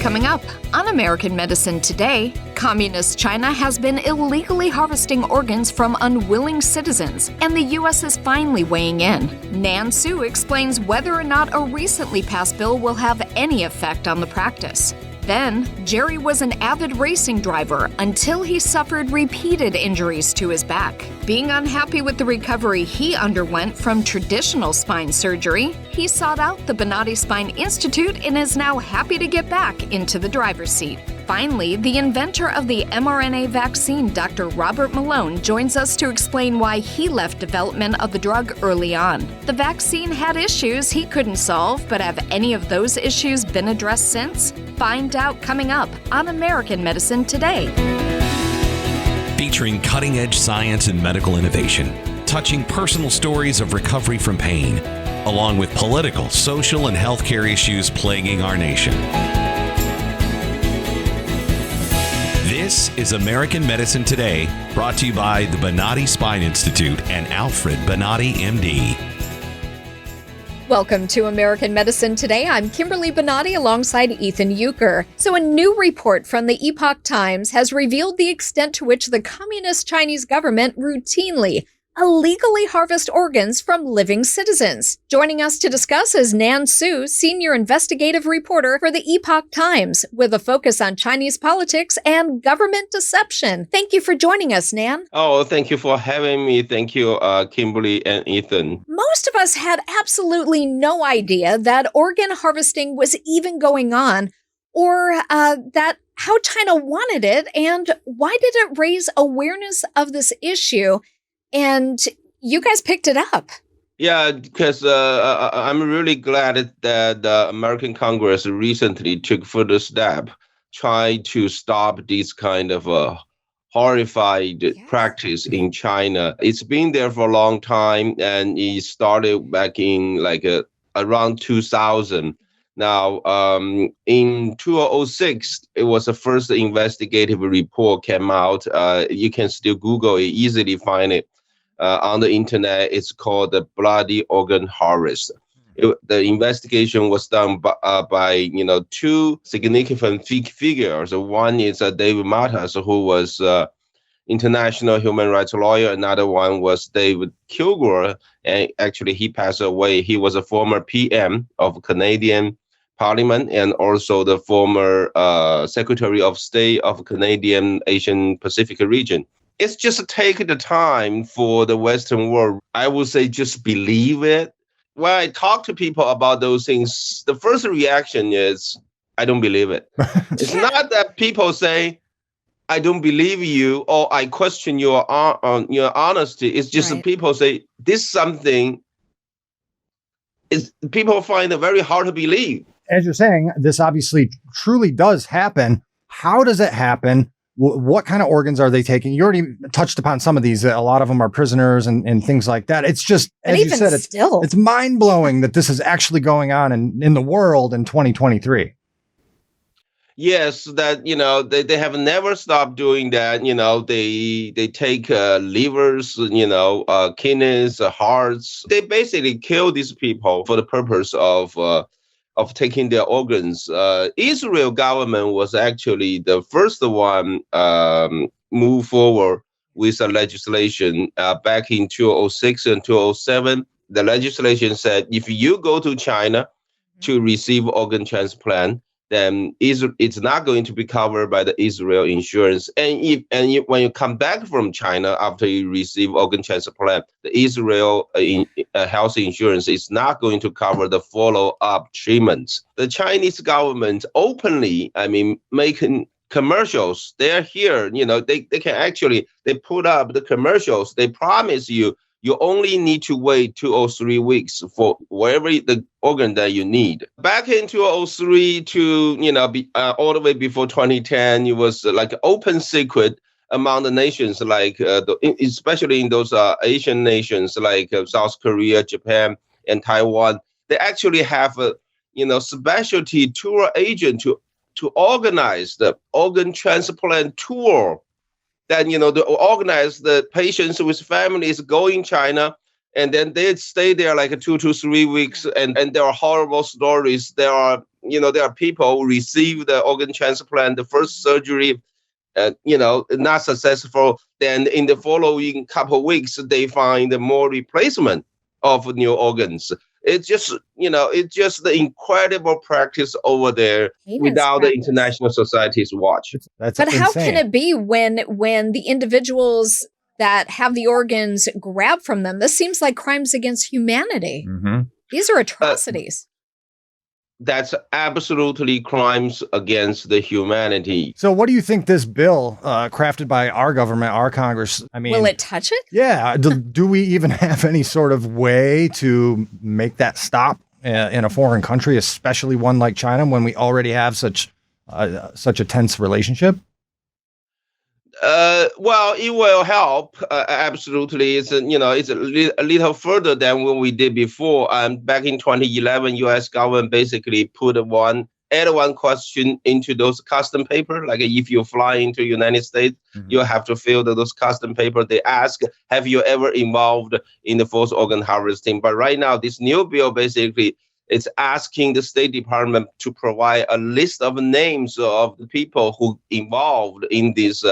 Coming up on American Medicine Today, Communist China has been illegally harvesting organs from unwilling citizens, and the U.S. is finally weighing in. Nan Su explains whether or not a recently passed bill will have any effect on the practice. Then, Jerry was an avid racing driver until he suffered repeated injuries to his back. Being unhappy with the recovery he underwent from traditional spine surgery, he sought out the Bonati Spine Institute and is now happy to get back into the driver's seat. Finally, the inventor of the mRNA vaccine, Dr. Robert Malone, joins us to explain why he left development of the drug early on. The vaccine had issues he couldn't solve, but have any of those issues been addressed since? Find out coming up on American Medicine Today. Featuring cutting-edge science and medical innovation, touching personal stories of recovery from pain, along with political, social, and healthcare issues plaguing our nation. This is American Medicine Today, brought to you by the Bonati Spine Institute and Alfred Bonati, MD. Welcome to American Medicine Today. I'm Kimberly Bonati alongside Ethan Youker. So a new report from the Epoch Times has revealed the extent to which the Communist Chinese government routinely illegally harvest organs from living citizens. Joining us to discuss is Nan Su, senior investigative reporter for the Epoch Times, with a focus on Chinese politics and government deception. Thank you for joining us, Nan. Oh, thank you for having me. Thank you, Kimberly and Ethan. Most of us had absolutely no idea that organ harvesting was even going on, or that how China wanted it, and why did it raise awareness of this issue? And you guys picked it up. Yeah, because I'm really glad that the American Congress recently took further step trying to stop this kind of horrified practice in China. It's been there for a long time, and it started back in around 2000. Now, in 2006, it was the first investigative report came out. You can still Google it, easily find it on the internet. It's called the Bloody Organ Harvest. The investigation was done by two significant figures. One is David Matas, who was international human rights lawyer. Another one was David Kilgore, and actually he passed away. He was a former PM of Canadian Parliament and also the former Secretary of State of Canadian Asian Pacific region. It's just take the time for the Western world, I would say, just believe it. When I talk to people about those things, the first reaction is, I don't believe it. It's not that people say, I don't believe you, or I question your honesty. It's just that people say, this something is people find it very hard to believe. As you're saying, this obviously truly does happen. How does it happen? What kind of organs are they taking? You already touched upon some of these. A lot of them are prisoners and things like that. It's just, as you said, it's mind-blowing that this is actually going on in the world in 2023. Yes, that, they have never stopped doing that. They take livers, kidneys, hearts. They basically kill these people for the purpose of taking their organs. Israel government was actually the first one move forward with a legislation back in 2006 and 2007. The legislation said if you go to China to receive organ transplant, then it's not going to be covered by the Israel insurance. And when you come back from China after you receive organ transplant, the Israel health insurance is not going to cover the follow-up treatments. The Chinese government openly, making commercials. They're here, they can actually, they put up the commercials. They promise you only need to wait 2 or 3 weeks for whatever the organ that you need. Back in 2003 to, all the way before 2010, it was like open secret among the nations, like especially in those Asian nations like South Korea, Japan, and Taiwan. They actually have a, specialty tour agent to organize the organ transplant tour. Then, to organize the patients with families going China, and then they stay there like 2 to 3 weeks, and there are horrible stories. There are, there are people who receive the organ transplant, the first surgery, not successful. Then in the following couple of weeks, they find more replacement of new organs. It's just the incredible practice over there without the international society's watch. That's but insane. How can it be when the individuals that have the organs grabbed from them? This seems like crimes against humanity. Mm-hmm. These are atrocities. That's absolutely crimes against the humanity. So what do you think this bill crafted by our government, our Congress, will it touch it? Yeah. Do we even have any sort of way to make that stop in a foreign country, especially one like China, when we already have such a tense relationship? Well, it will help. Absolutely. It's a little further than what we did before. Back in 2011, U.S. government basically put one question into those custom paper. Like if you fly into the United States, you have to fill those custom paper. They ask, have you ever involved in the forced organ harvesting? But right now, this new bill basically it's asking the State Department to provide a list of names of the people who involved in this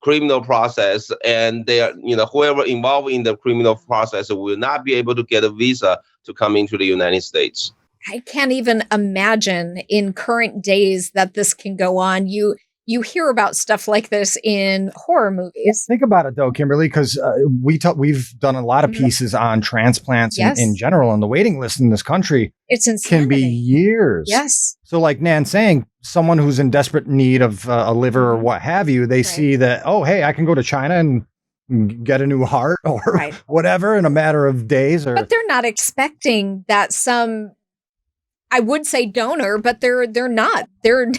criminal process, and they are, whoever involved in the criminal process will not be able to get a visa to come into the United States. I can't even imagine in current days that this can go on. You hear about stuff like this in horror movies. Think about it though, Kimberly, because we've done a lot of pieces on transplants in general, and the waiting list in this country can be years. Yes. So like Nan saying, someone who's in desperate need of a liver or what have you, they see that, oh, hey, I can go to China and get a new heart or whatever in a matter of days. But they're not expecting that I would say donor, but they're not. They're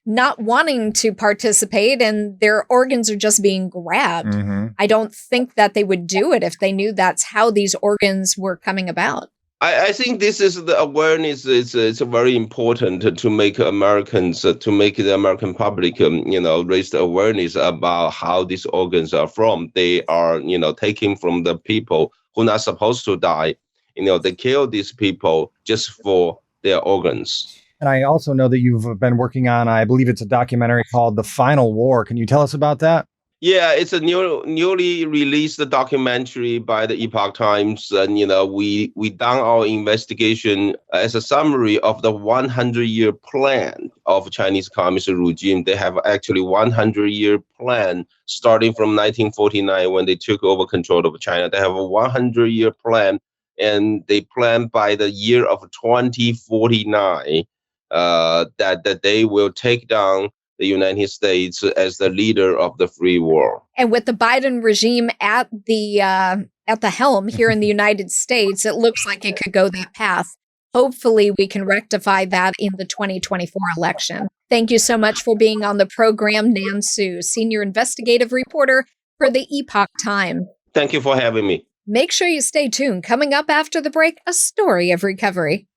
not wanting to participate, and their organs are just being grabbed. Mm-hmm. I don't think that they would do it if they knew that's how these organs were coming about. I think this is the awareness. It's very important to make Americans, to make the American public, raise the awareness about how these organs are from. They are, taken from the people who are not supposed to die. They kill these people just for their organs. And I also know that you've been working on, I believe it's a documentary called The Final War. Can you tell us about that? Yeah, it's a newly released documentary by the Epoch Times. And, we done our investigation as a summary of the 100-year plan of Chinese Communist regime. They have actually 100-year plan starting from 1949 when they took over control of China. They have a 100-year plan, and they plan by the year of 2049 that they will take down the United States as the leader of the free world. And with the Biden regime at the helm here in the United States, it looks like it could go that path. Hopefully, we can rectify that in the 2024 election. Thank you so much for being on the program, Nan Su, Senior Investigative Reporter for the Epoch Times. Thank you for having me. Make sure you stay tuned. Coming up after the break, a story of recovery.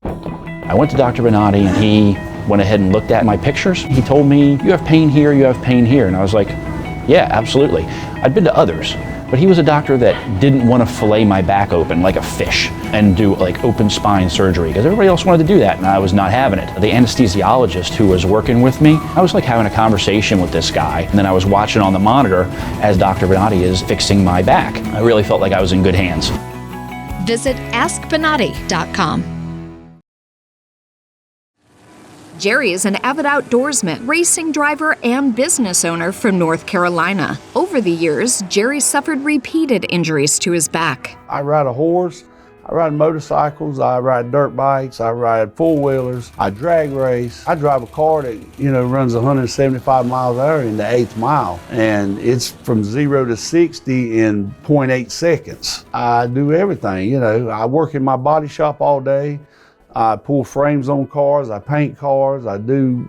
I went to Dr. Bonati, and he went ahead and looked at my pictures. He told me, you have pain here, you have pain here. And I was like, yeah, absolutely. I'd been to others, but he was a doctor that didn't want to fillet my back open like a fish and do like open spine surgery, because everybody else wanted to do that, and I was not having it. The anesthesiologist who was working with me, I was like having a conversation with this guy, and then I was watching on the monitor as Dr. Bonati is fixing my back. I really felt like I was in good hands. Visit askbonati.com. Jerry is an avid outdoorsman, racing driver, and business owner from North Carolina. Over the years, Jerry suffered repeated injuries to his back. I ride a horse, I ride motorcycles, I ride dirt bikes, I ride four-wheelers, I drag race. I drive a car that, runs 175 miles an hour in the 8th mile, and it's from 0 to 60 in 0.8 seconds. I do everything, I work in my body shop all day. I pull frames on cars, I paint cars, I do,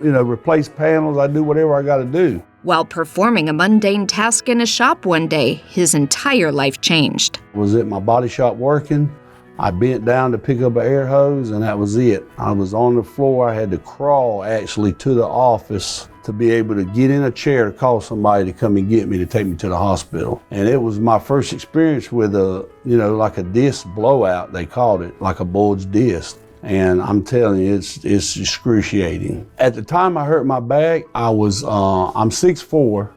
replace panels, I do whatever I got to do. While performing a mundane task in a shop one day, his entire life changed. I was at my body shop working. I bent down to pick up an air hose, and that was it. I was on the floor. I had to crawl actually to the office to be able to get in a chair to call somebody to come and get me to take me to the hospital. And it was my first experience with like a disc blowout, they called it, like a bulged disc. And I'm telling you, it's excruciating. At the time I hurt my back, I'm 6'4".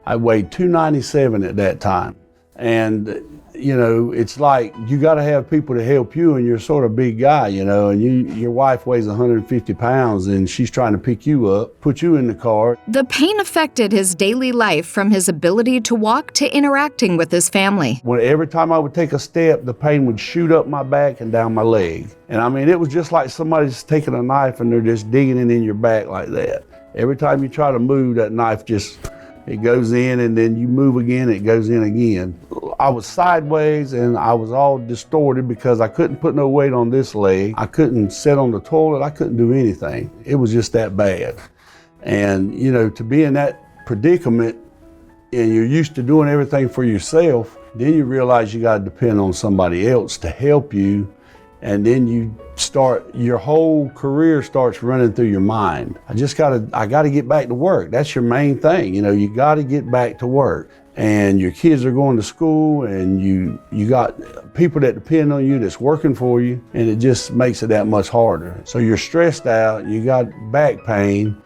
I weighed 297 at that time. And you know, it's like you got to have people to help you, and you're sort of a big guy, you know, and your wife weighs 150 pounds and she's trying to pick you up, put you in the car. The pain affected his daily life, from his ability to walk to interacting with his family. Every time I would take a step, the pain would shoot up my back and down my leg. And I mean, it was just like somebody's taking a knife and they're just digging it in your back like that. Every time you try to move, that knife it goes in, and then you move again, it goes in again. I was sideways and I was all distorted because I couldn't put no weight on this leg. I couldn't sit on the toilet. I couldn't do anything. It was just that bad. And, you know, to be in that predicament and you're used to doing everything for yourself, then you realize you got to depend on somebody else to help you. And then your whole career starts running through your mind. I got to get back to work. That's your main thing. You know, you got to get back to work. And your kids are going to school, and you got people that depend on you that's working for you, and it just makes it that much harder. So you're stressed out, you got back pain,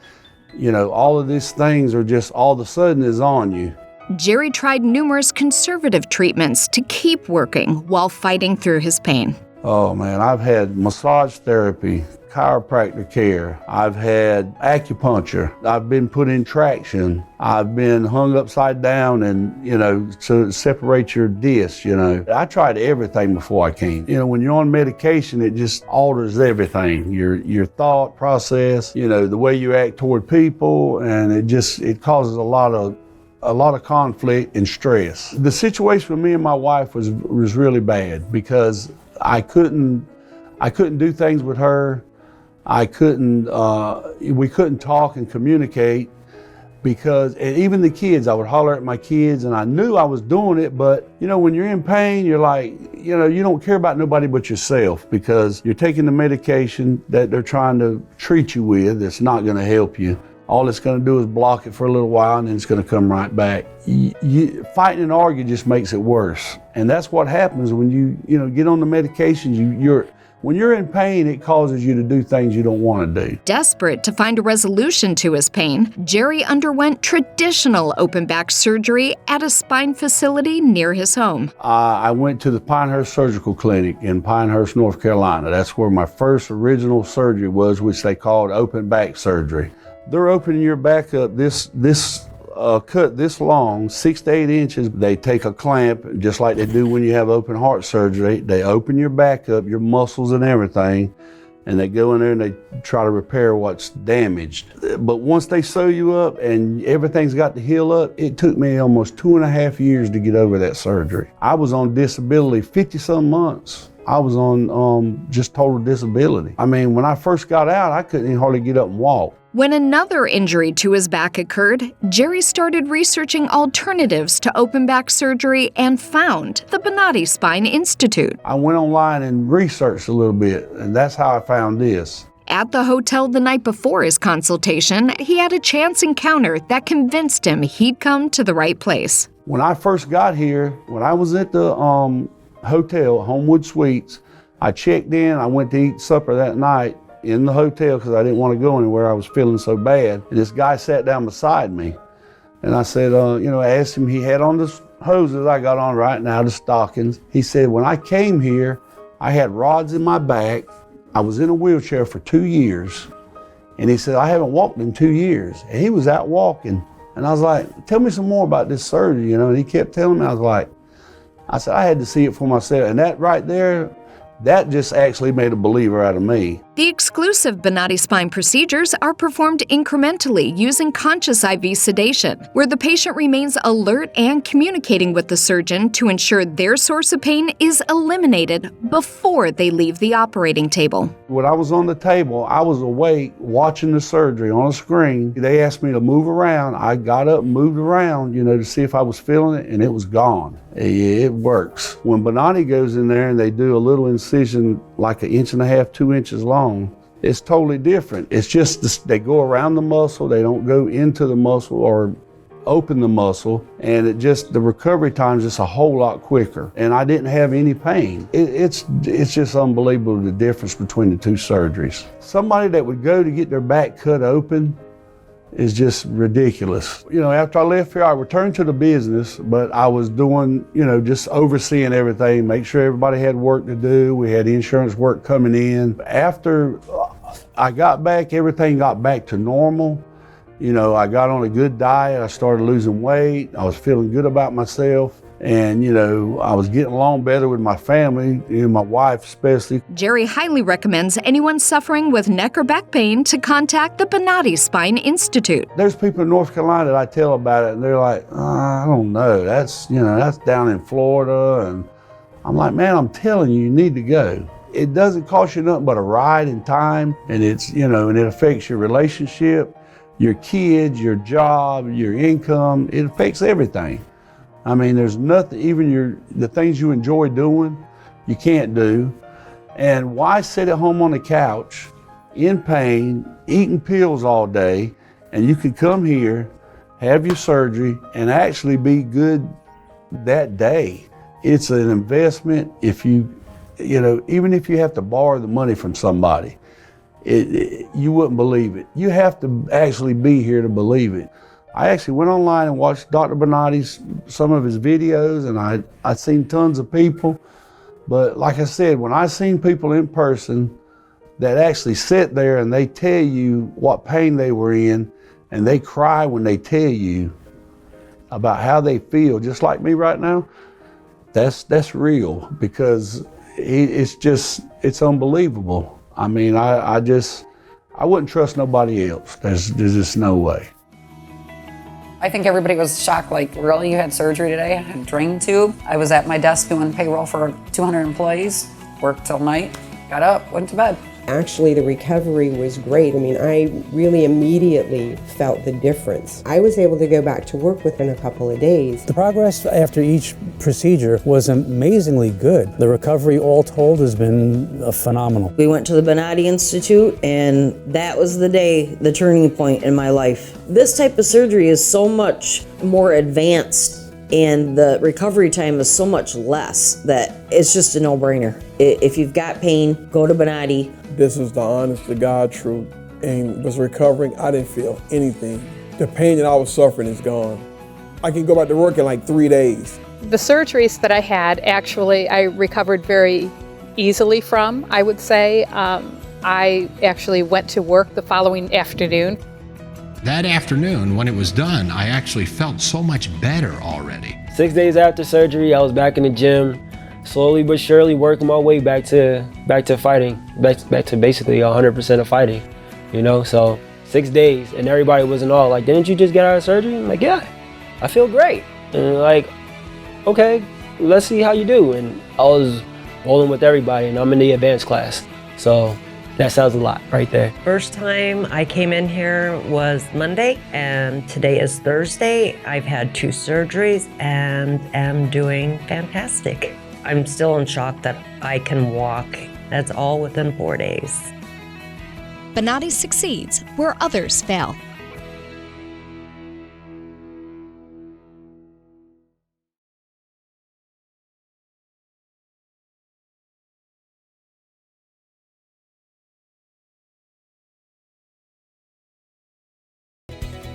you know, all of these things are just all of a sudden is on you. Jerry tried numerous conservative treatments to keep working while fighting through his pain. Oh man, I've had massage therapy, chiropractor care. I've had acupuncture. I've been put in traction. I've been hung upside down and, you know, to separate your discs, you know. I tried everything before I came. You know, when you're on medication, it just alters everything. Your thought process, you know, the way you act toward people, and it causes a lot of conflict and stress. The situation with me and my wife was really bad because I couldn't do things with her. We couldn't talk and communicate and even the kids, I would holler at my kids, and I knew I was doing it, but you know, when you're in pain, you're like, you know, you don't care about nobody but yourself because you're taking the medication that they're trying to treat you with that's not gonna help you. All it's going to do is block it for a little while, and then it's going to come right back. Fighting and arguing just makes it worse. And that's what happens when you get on the medications. When you're in pain, it causes you to do things you don't want to do. Desperate to find a resolution to his pain, Jerry underwent traditional open back surgery at a spine facility near his home. I went to the Pinehurst Surgical Clinic in Pinehurst, North Carolina. That's where my first original surgery was, which they called open back surgery. They're opening your back up cut this long, 6 to 8 inches. They take a clamp, just like they do when you have open heart surgery. They open your back up, your muscles and everything, and they go in there and they try to repair what's damaged. But once they sew you up and everything's got to heal up, it took me almost 2.5 years to get over that surgery. I was on disability 50-some months. I was on just total disability. I mean, when I first got out, I couldn't even hardly get up and walk. When another injury to his back occurred, Jerry started researching alternatives to open back surgery and found the Bonati Spine Institute. I went online and researched a little bit, and that's how I found this. At the hotel the night before his consultation, he had a chance encounter that convinced him he'd come to the right place. When I first got here, when I was at the hotel, Homewood Suites, I checked in, I went to eat supper that night in the hotel because I didn't want to go anywhere. I was feeling so bad. And this guy sat down beside me. And I said, I asked him, he had on the hoses I got on right now, the stockings. He said, when I came here, I had rods in my back. I was in a wheelchair for 2 years. And he said, I haven't walked in 2 years. And he was out walking. And I was like, tell me some more about this surgery, and he kept telling me. I said, I had to see it for myself. And that right there, that just actually made a believer out of me. The exclusive Bonati Spine procedures are performed incrementally using conscious IV sedation, where the patient remains alert and communicating with the surgeon to ensure their source of pain is eliminated before they leave the operating table. When I was on the table, I was awake watching the surgery on a screen. They asked me to move around. I got up and moved around, to see if I was feeling it, and it was gone. It works. When Bonati goes in there and they do a little incision like 1.5 inches, 2 inches long, it's totally different. It's just they go around the muscle. They don't go into the muscle or open the muscle, and the recovery time is just a whole lot quicker. And I didn't have any pain. It's just unbelievable the difference between the two surgeries. Somebody that would go to get their back cut open is just ridiculous. After I left here, I returned to the business, but I was doing, just overseeing everything, make sure everybody had work to do. We had insurance work coming in. After I got back, everything got back to normal. I got on a good diet. I started losing weight. I was feeling good about myself. And, I was getting along better with my family, my wife especially. Jerry highly recommends anyone suffering with neck or back pain to contact the Bonati Spine Institute. There's people in North Carolina that I tell about it, and they're like, I don't know, that's down in Florida. And I'm like, man, I'm telling you, you need to go. It doesn't cost you nothing but a ride and time, and and it affects your relationship, your kids, your job, your income. It affects everything. I mean, there's nothing, even the things you enjoy doing, you can't do. And why sit at home on the couch in pain, eating pills all day, and you could come here, have your surgery, and actually be good that day. It's an investment. If even if you have to borrow the money from somebody, you wouldn't believe it. You have to actually be here to believe it. I actually went online and watched Dr. Bonati's, some of his videos, and I'd seen tons of people. But like I said, when I seen people in person that actually sit there and they tell you what pain they were in, and they cry when they tell you about how they feel, just like me right now, that's real, because it's unbelievable. I mean, I wouldn't trust nobody else. There's just no way. I think everybody was shocked, like, really, you had surgery today? I had a drain tube. I was at my desk doing payroll for 200 employees, worked till night, got up, went to bed. Actually, the recovery was great. I mean, I really immediately felt the difference. I was able to go back to work within a couple of days. The progress after each procedure was amazingly good. The recovery, all told, has been phenomenal. We went to the Bonati Institute, and that was the turning point in my life. This type of surgery is so much more advanced, and the recovery time is so much less that it's just a no-brainer. If you've got pain, go to Bonati. This is the honest to God truth. And was recovering, I didn't feel anything. The pain that I was suffering is gone. I can go back to work in like 3 days. The surgeries that I had, actually, I recovered very easily from, I would say. I actually went to work the following afternoon. That afternoon, when it was done, I actually felt so much better already. 6 days after surgery, I was back in the gym, slowly but surely working my way back to fighting, back to basically 100% of fighting, So 6 days, and everybody wasn't all like, didn't you just get out of surgery? I'm like, yeah, I feel great. And like, okay, let's see how you do. And I was bowling with everybody, and I'm in the advanced class. So that sounds a lot right there. First time I came in here was Monday, and today is Thursday. I've had 2 surgeries and am doing fantastic. I'm still in shock that I can walk. That's all within 4 days. Bonati succeeds where others fail.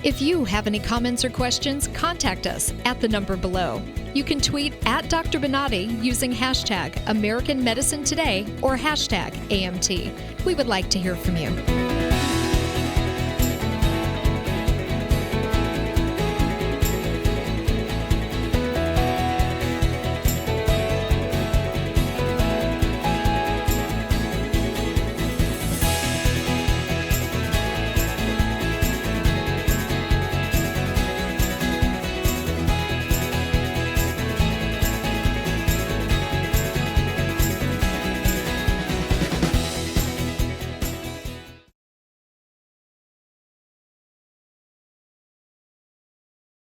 If you have any comments or questions, contact us at the number below. You can tweet at Dr. Bonati using hashtag American Medicine Today or hashtag AMT. We would like to hear from you.